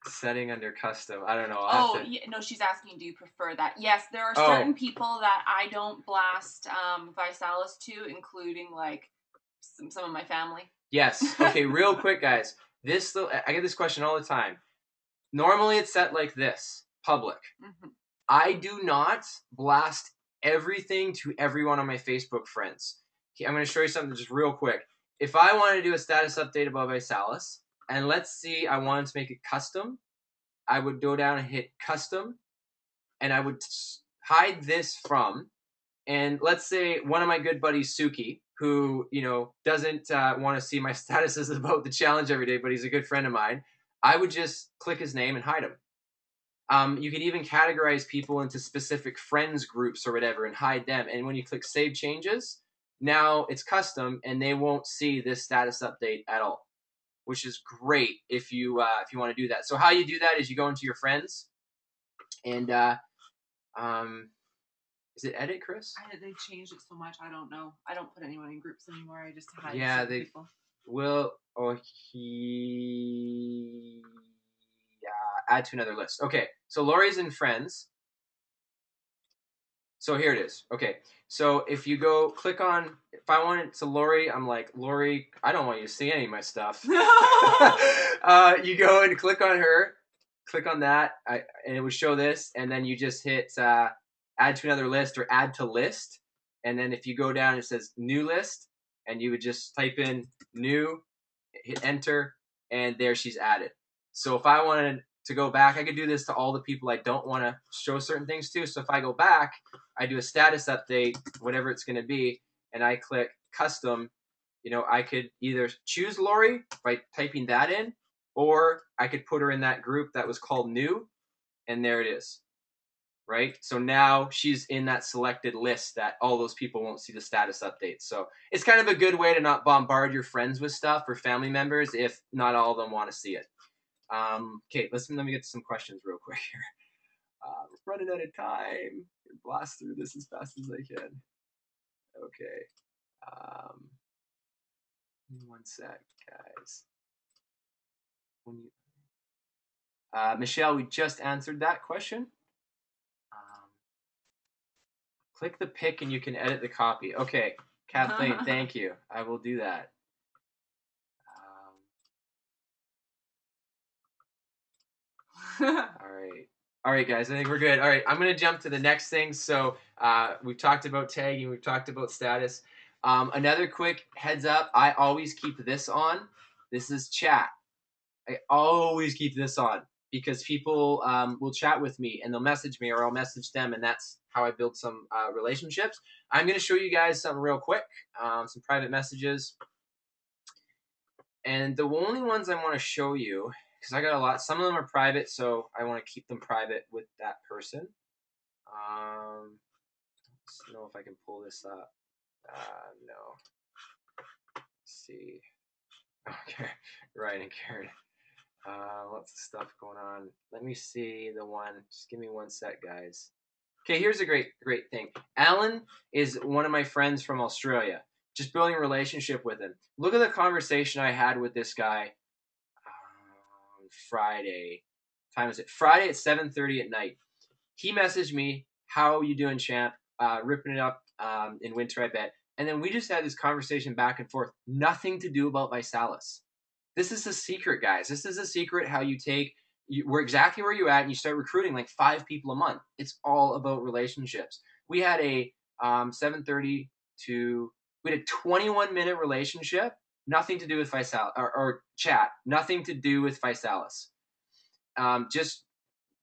Setting under custom. I don't know. No, she's asking, do you prefer that? Yes, there are certain people that I don't blast ViSalus to, including like some of my family. Yes. Okay, real quick, guys. I get this question all the time. Normally it's set like this, public. I do not blast everything to everyone on my Facebook friends. Okay, I'm going to show you something just real quick. If I want to do a status update about ViSalus, and let's see, I wanted to make it custom, I would go down and hit custom, and I would hide this from, and let's say one of my good buddies, Suki, who, doesn't want to see my statuses about the challenge every day, but he's a good friend of mine, I would just click his name and hide him. You can even categorize people into specific friends groups or whatever and hide them. And when you click Save Changes, now it's custom and they won't see this status update at all, which is great if you want to do that. So how you do that is you go into your friends and is it edit, Chris? They changed it so much. I don't know. I don't put anyone in groups anymore. I just hide people. Add to another list. Okay, so Lori's in friends. So here it is. Okay, so if you go click on, if I want it to Lori, I'm like, Lori, I don't want you to see any of my stuff. You go and click on her, click on that, and it would show this, and then you just hit add to another list or add to list, and then if you go down, it says new list, and you would just type in new, hit enter, and there she's added. So if I wanted to go back, I could do this to all the people I don't want to show certain things to. So if I go back, I do a status update, whatever it's going to be, and I click custom, I could either choose Lori by typing that in, or I could put her in that group that was called new, and there it is, right? So now she's in that selected list that all those people won't see the status updates. So it's kind of a good way to not bombard your friends with stuff or family members if not all of them want to see it. Okay, let me get to some questions real quick here. We're running out of time. Blast through this as fast as I can. Okay. 1 sec, guys. Michelle, we just answered that question. Click the pic and you can edit the copy. Okay, Kathleen, thank you. I will do that. All right, guys, I think we're good. All right, I'm going to jump to the next thing. So we've talked about tagging. We've talked about status. Another quick heads up, I always keep this on. This is chat. I always keep this on because people will chat with me and they'll message me or I'll message them, and that's how I build some relationships. I'm going to show you guys something real quick, some private messages. And the only ones I want to show you, because I got a lot, some of them are private, so I want to keep them private with that person. Let's know if I can pull this up. No. Let's see. Okay, Ryan and Karen. Lots of stuff going on. Let me see the one. Just give me 1 sec, guys. Okay, here's a great thing. Alan is one of my friends from Australia. Just building a relationship with him. Look at the conversation I had with this guy on Friday. Time is it? Friday at 7:30 at night. He messaged me, "How you doing, champ? Ripping it up in winter, I bet." And then we just had this conversation back and forth. Nothing to do about ViSalus. This is a secret, guys. This is a secret how you take, we're exactly where you're at, and you start recruiting like 5 people a month. It's all about relationships. We had a 7:30 to, we had a 21-minute relationship, nothing to do with ViSalus, or chat, nothing to do with ViSalus. Just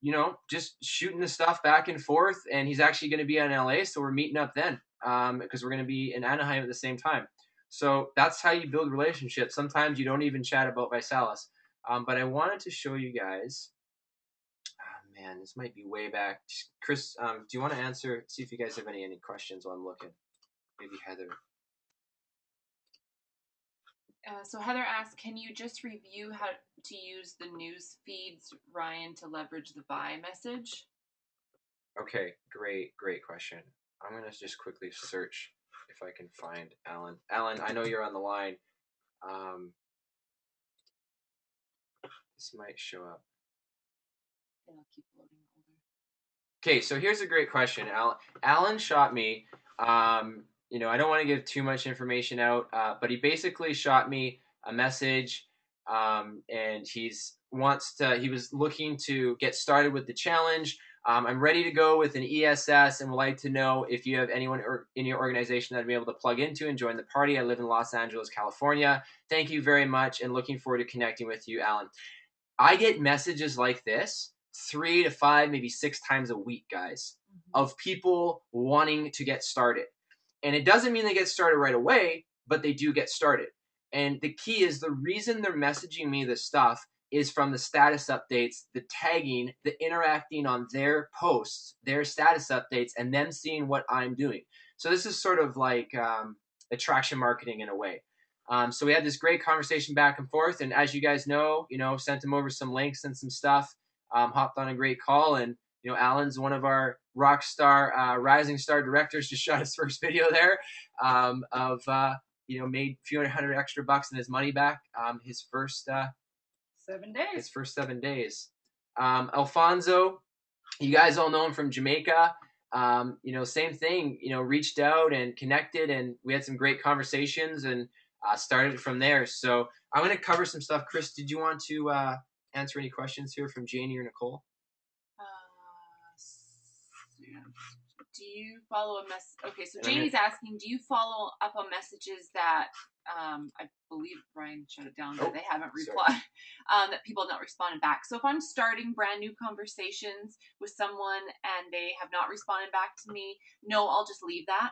you know, just shooting the stuff back and forth. And he's actually going to be in LA, so we're meeting up then because we're going to be in Anaheim at the same time. So that's how you build relationships. Sometimes you don't even chat about Visalis. But I wanted to show you guys. Oh, man, this might be way back. Chris, do you want to answer? See if you guys have any questions while I'm looking. Maybe Heather. So Heather asks, can you just review how to use the news feeds, Ryan, to leverage the buy message? Okay, great question. I'm going to just quickly search if I can find Alan. Alan, I know you're on the line. This might show up. It'll keep loading older. Okay, so here's a great question. Alan shot me. You know, I don't want to give too much information out, but he basically shot me a message, and he was looking to get started with the challenge. I'm ready to go with an ESS and would like to know if you have anyone in your organization that I'd be able to plug into and join the party. I live in Los Angeles, California. Thank you very much and looking forward to connecting with you, Alan. I get messages like this 3 to 5, maybe 6 times a week, guys, of people wanting to get started. And it doesn't mean they get started right away, but they do get started. And the key is the reason they're messaging me this stuff is from the status updates, the tagging, the interacting on their posts, their status updates, and them seeing what I'm doing. So this is sort of like attraction marketing in a way. So we had this great conversation back and forth, and as you guys know, sent him over some links and some stuff, hopped on a great call, and Alan's one of our rock star, rising star directors, just shot his first video there made a few hundred extra bucks in his money back his first 7 days. His first 7 days. Alfonso, you guys all know him from Jamaica. Same thing, reached out and connected, and we had some great conversations and started from there. So I'm going to cover some stuff. Chris, did you want to answer any questions here from Janie or Nicole? Do you follow a mess? Okay, so Janie's asking, do you follow up on messages that I believe Brian shut it down, that they haven't replied, that people have not responded back. So if I'm starting brand new conversations with someone and they have not responded back to me, no, I'll just leave that.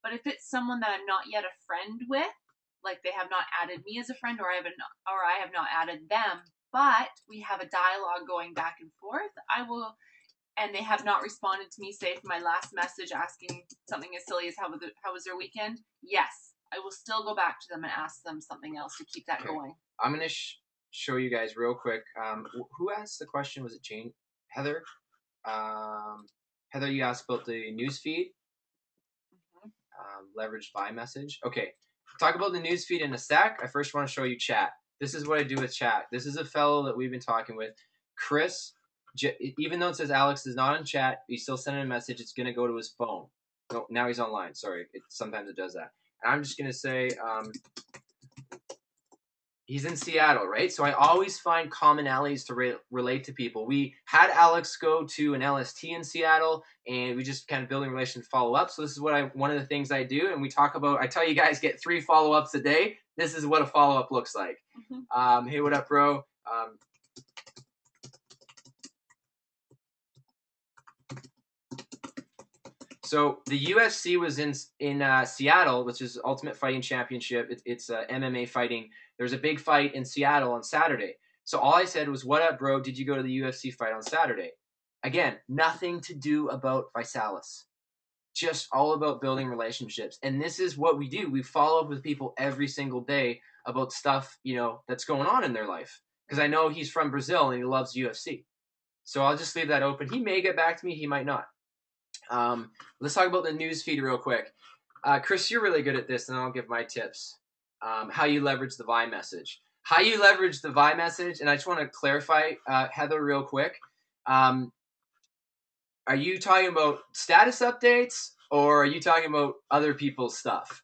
But if it's someone that I'm not yet a friend with, like they have not added me as a friend, or I have not added them, but we have a dialogue going back and forth, I will. And they have not responded to me, say, for my last message asking something as silly as how was their weekend? Yes, I will still go back to them and ask them something else to keep that going. I'm going to show you guys real quick. Who asked the question? Was it Jane? Heather? Heather, you asked about the news feed. Leveraged buy message. Okay, talk about the news feed in a sec. I first want to show you chat. This is what I do with chat. This is a fellow that we've been talking with. Chris, even though it says Alex is not in chat, he's still sending a message. It's going to go to his phone. No, now he's online. Sorry. Sometimes it does that. And I'm just going to say he's in Seattle, right? So I always find commonalities to relate to people. We had Alex go to an LST in Seattle, and we just kind of building relations, follow up. So this is one of the things I do, and we talk about. I tell you guys, get 3 follow-ups a day. This is what a follow-up looks like. Hey, what up, bro? So the UFC was in Seattle, which is Ultimate Fighting Championship. It's MMA fighting. There's a big fight in Seattle on Saturday. So all I said was, "What up, bro? Did you go to the UFC fight on Saturday?" Again, nothing to do about Visalis. Just all about building relationships. And this is what we do. We follow up with people every single day about stuff, that's going on in their life. Because I know he's from Brazil and he loves UFC. So I'll just leave that open. He may get back to me. He might not. Let's talk about the news feed real quick. Chris, you're really good at this, and I'll give my tips. How you leverage the Vi message. How you leverage the Vi message, and I just want to clarify, Heather, real quick. Are you talking about status updates, or are you talking about other people's stuff?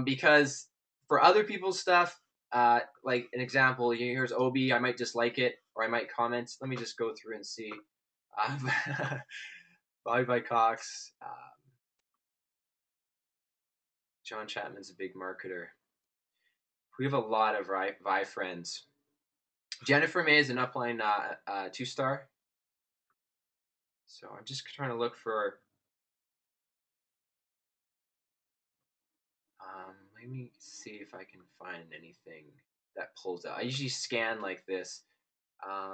Because for other people's stuff, like an example, here's Obi, I might just like it, or I might comment. Let me just go through and see. Bye Cox. John Chapman's a big marketer. We have a lot of Vi friends. Jennifer May is an upline 2-star. So I'm just trying to look for. Let me see if I can find anything that pulls out. I usually scan like this.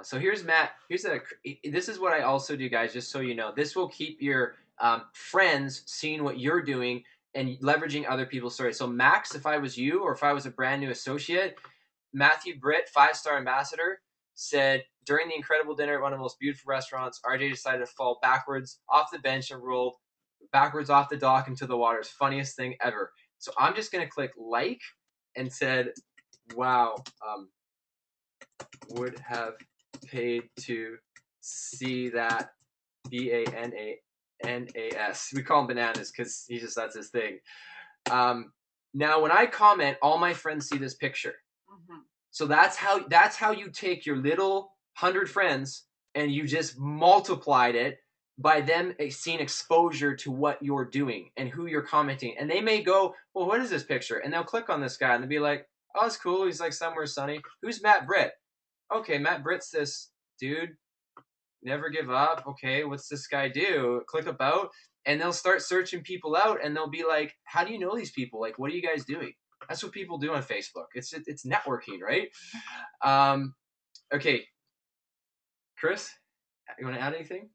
So here's Matt. This is what I also do, guys. Just so you know, this will keep your friends seeing what you're doing and leveraging other people's stories. So Max, if I was you or if I was a brand new associate, Matthew Britt, 5-star ambassador, said during the incredible dinner at one of the most beautiful restaurants, RJ decided to fall backwards off the bench and rolled backwards off the dock into the water. It's funniest thing ever. So I'm just gonna click like and said, wow, would have paid to see that. Bananas. We call him bananas because that's his thing. Now when I comment, all my friends see this picture. Mm-hmm. So that's how you take your little 100 friends and you just multiplied it by them seeing exposure to what you're doing and who you're commenting. And they may go, well, what is this picture? And they'll click on this guy and they'll be like, oh, it's cool. He's like somewhere sunny. Who's Matt Britt? Okay, Matt Britt's this dude. Never give up. Okay, what's this guy do? Click about. And they'll start searching people out and they'll be like, how do you know these people? Like, what are you guys doing? That's what people do on Facebook. It's networking, right? Okay. Chris, you want to add anything?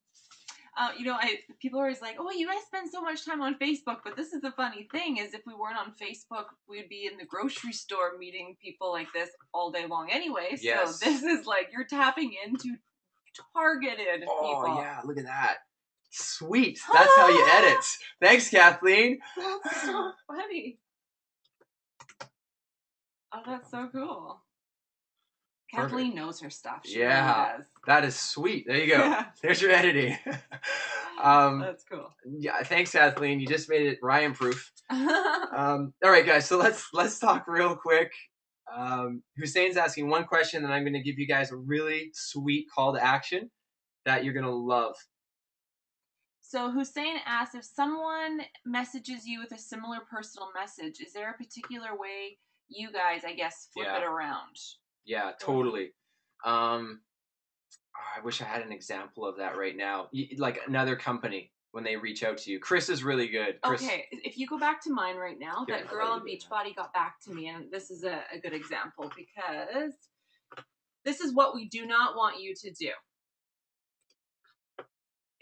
People are always like, oh, you guys spend so much time on Facebook, but this is the funny thing is if we weren't on Facebook, we'd be in the grocery store meeting people like this all day long anyway. Yes. So this is like you're tapping into targeted people. Oh, yeah, look at that. Sweet. That's how you edit. Thanks, Kathleen. That's so funny. Oh, that's so cool. Perfect. Kathleen knows her stuff. She really does. That is sweet. There you go. Yeah. There's your editing. That's cool. Yeah, thanks, Kathleen. You just made it Ryan proof. All right, guys. So let's talk real quick. Hussein's asking one question, and I'm going to give you guys a really sweet call to action that you're going to love. So Hussein asks, if someone messages you with a similar personal message, is there a particular way you guys, I guess, flip it around? Yeah, totally. I wish I had an example of that right now. Like another company when they reach out to you. Chris is really good. Chris, okay, if you go back to mine right now, that girl on Beachbody got back to me, and this is a good example because this is what we do not want you to do.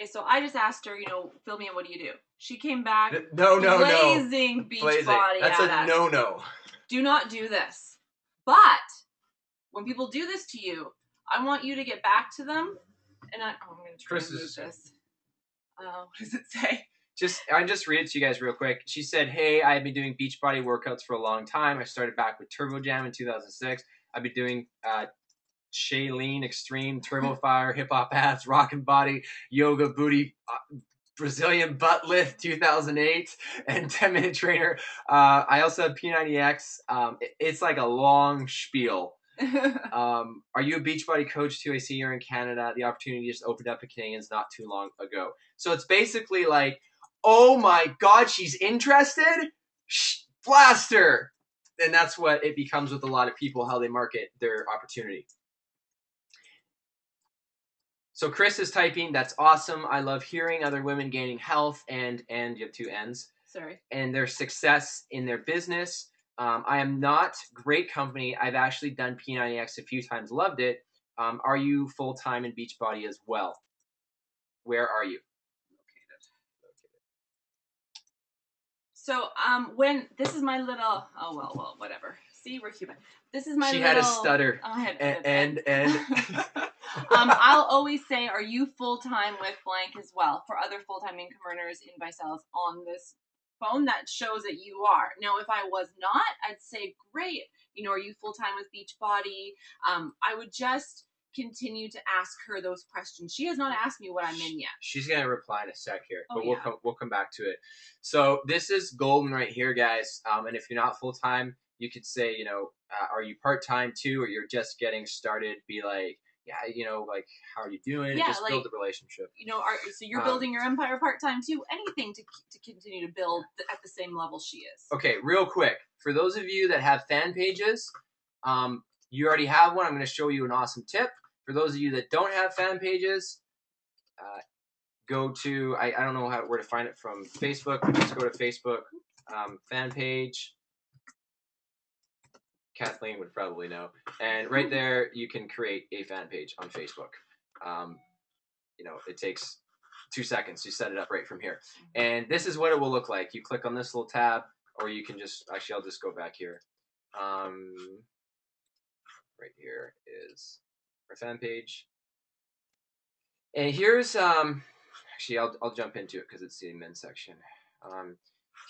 So I just asked her, fill me in, what do you do? She came back blazing Beachbody. That's a no-no. Do not do this. But when people do this to you, I want you to get back to them. And I'm going to try to move this. What does it say? I just read it to you guys real quick. She said, hey, I've been doing Beachbody workouts for a long time. I started back with Turbo Jam in 2006. I've been doing Shailene Extreme, Turbo Fire, Hip Hop Abs, Rockin' Body, Yoga Booty, Brazilian Butt Lift 2008, and 10-Minute Trainer. I also have P90X. It's like a long spiel. Are you a Beachbody coach too? I see you're in Canada. The opportunity just opened up at Canadians not too long ago. So it's basically like, oh my God, she's interested? Blast her! And that's what it becomes with a lot of people, how they market their opportunity. So Chris is typing, that's awesome. I love hearing other women gaining health and you have two N's. Sorry. And their success in their business. I am not great company. I've actually done P90X a few times, loved it. Are you full-time in Beachbody as well? Where are you? So when this is my little, well, whatever. See, we're human. This is my She little. had a stutter. I had and I'll always say, are you full-time with blank as well? For other full-time income earners in Bicells on this phone, that shows that you are. Now, if I was not, I'd say, great. Are you full-time with Beachbody? I would just continue to ask her those questions. She has not asked me what I'm in yet. She's gonna reply in a sec here, but we'll come back to it. So this is golden right here, guys. And if you're not full-time, you could say, are you part-time too, or you're just getting started? Be like, yeah, like, how are you doing? Yeah, just build the relationship. So you're building your empire part-time too. Anything to continue to build at the same level she is. Okay, real quick. For those of you that have fan pages, you already have one. I'm going to show you an awesome tip. For those of you that don't have fan pages, go to, I don't know where to find it from Facebook, but just go to Facebook, fan page. Kathleen would probably know. And right there, you can create a fan page on Facebook. You know, it takes 2 seconds to set it up right from here. And this is what it will look like. You click on this little tab, or you can just, actually, I'll just go back here. Right here is our fan page. And here's, actually, I'll jump into it because it's the admin section.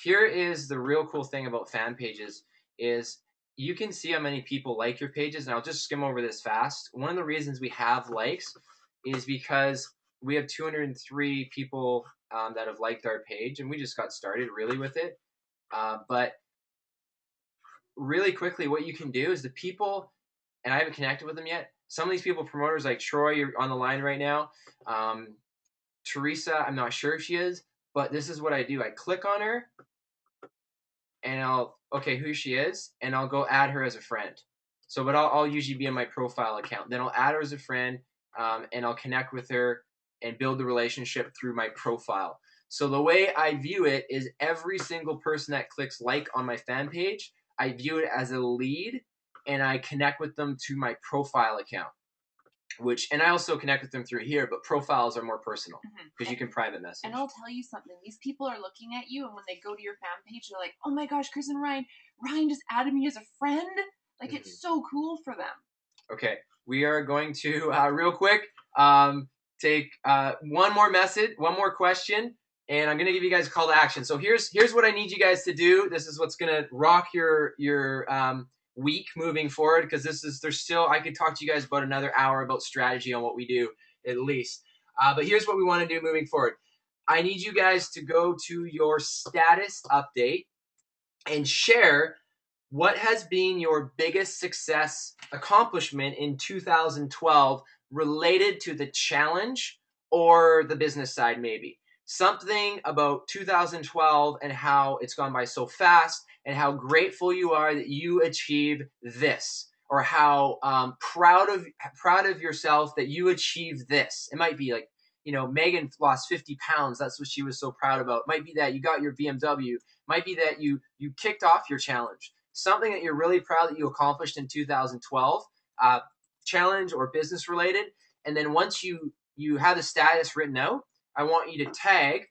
Here is the real cool thing about fan pages is you can see how many people like your pages, and I'll just skim over this fast. One of the reasons we have likes is because we have 203 people that have liked our page, and we just got started really with it. But really quickly, what you can do is the people, and I haven't connected with them yet, some of these people, promoters like Troy, you're on the line right now. Teresa, I'm not sure if she is, but this is what I do. I click on her, and okay, who she is, and I'll go add her as a friend. So, but I'll usually be in my profile account. Then I'll add her as a friend, and I'll connect with her and build the relationship through my profile. So the way I view it is every single person that clicks like on my fan page, I view it as a lead, and I connect with them to my profile account. And I also connect with them through here, but profiles are more personal because you can private message. And I'll tell you something. These people are looking at you, and when they go to your fan page, they're like, oh my gosh, Chris and Ryan just added me as a friend. Like, it's so cool for them. Okay, we are going to, real quick, take one more message, one more question, and I'm going to give you guys a call to action. So here's what I need you guys to do. This is what's going to rock your week moving forward, because there's still, I could talk to you guys about another hour about strategy on what we do at least. But here's what we want to do moving forward. I need you guys to go to your status update and share what has been your biggest success accomplishment in 2012 related to the challenge or the business side maybe. Something about 2012 and how it's gone by so fast and how grateful you are that you achieved this, or how proud of yourself that you achieved this. It might be like, you know, Megan lost 50 pounds. That's what she was so proud about. It might be that you got your BMW. It might be that you kicked off your challenge. Something that you're really proud that you accomplished in 2012, challenge or business related. And then once you have the status written out, I want you to tag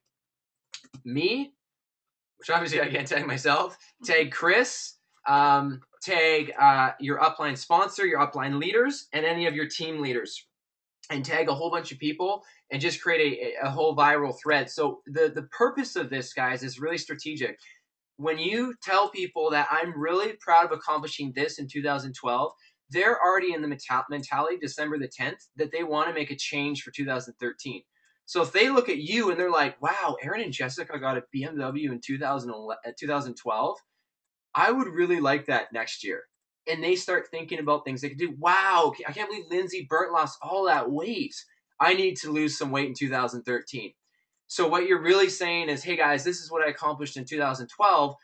me, which obviously I can't tag myself, tag Chris, tag your upline sponsor, your upline leaders, and any of your team leaders, and tag a whole bunch of people and just create a whole viral thread. So the purpose of this, guys, is really strategic. When you tell people that I'm really proud of accomplishing this in 2012, they're already in the mentality, December the 10th, that they want to make a change for 2013. So if they look at you and they're like, wow, Aaron and Jessica got a BMW in 2012, I would really like that next year. And they start thinking about things they could do. Wow, I can't believe Lindsay Burt lost all that weight. I need to lose some weight in 2013. So what you're really saying is, hey guys, this is what I accomplished in 2012.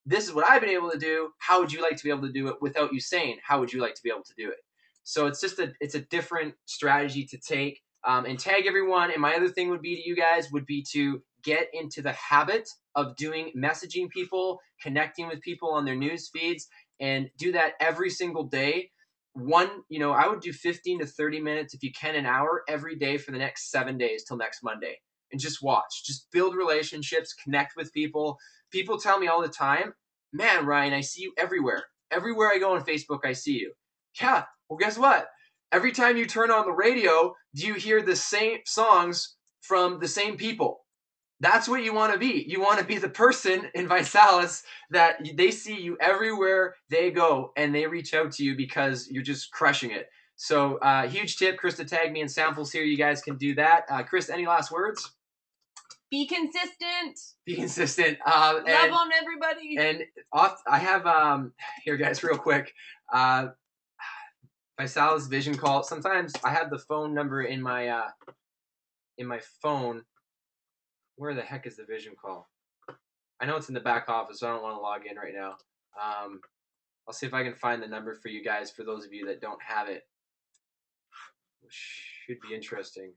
This is what I've been able to do. How would you like to be able to do it without you saying, how would you like to be able to do it? So it's just it's a different strategy to take, and tag everyone. And my other thing would be to you guys would be to get into the habit of messaging people, connecting with people on their news feeds, and do that every single day. I would do 15 to 30 minutes, if you can, an hour every day for the next 7 days till next Monday. And just watch, just build relationships, connect with people. People tell me all the time, man, Ryan, I see you everywhere. Everywhere I go on Facebook, I see you. Yeah, well, guess what? Every time you turn on the radio, do you hear the same songs from the same people? That's what you want to be. You want to be the person in Visalis that they see you everywhere they go, and they reach out to you because you're just crushing it. So huge tip, Chris, to tag me in samples here. You guys can do that. Chris, any last words? Be consistent. Be consistent. Love on everybody. And I have, here guys, real quick, Visalis Vision Call. Sometimes I have the phone number in my phone. Where the heck is the Vision Call? I know it's in the back office, so I don't want to log in right now. I'll see if I can find the number for you guys, for those of you that don't have it. Which should be interesting.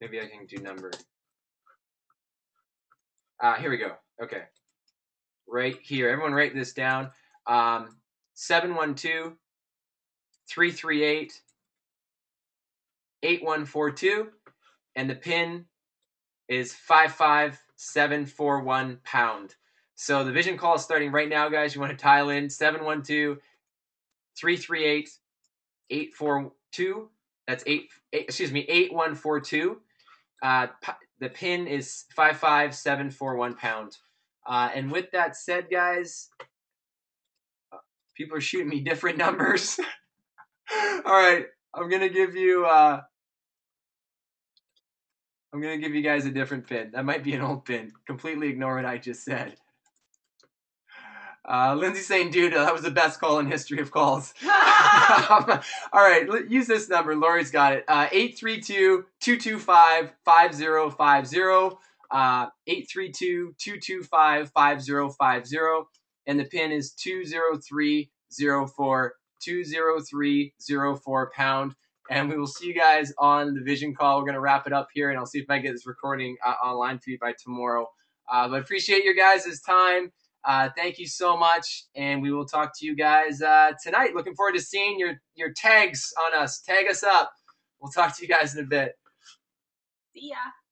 Maybe I can do number. Here we go. Okay. Right here. Everyone write this down. 712-338-8142. And the pin is 55741#. So the vision call is starting right now, guys. You want to dial in 712-338-842. That's 8142. The pin is 55741#. And with that said, guys, people are shooting me different numbers. All right, I'm gonna give you guys a different pin. That might be an old pin. Completely ignore what I just said. Lindsay's saying, dude, that was the best call in history of calls. All right, use this number. Lori's got it. 832-225-5050. 832-225-5050. And the pin is 20304. 20304#. And we will see you guys on the vision call. We're going to wrap it up here, and I'll see if I get this recording online for you by tomorrow. But appreciate your guys' time. Thank you so much, and we will talk to you guys tonight. Looking forward to seeing your tags on us. Tag us up. We'll talk to you guys in a bit. See ya.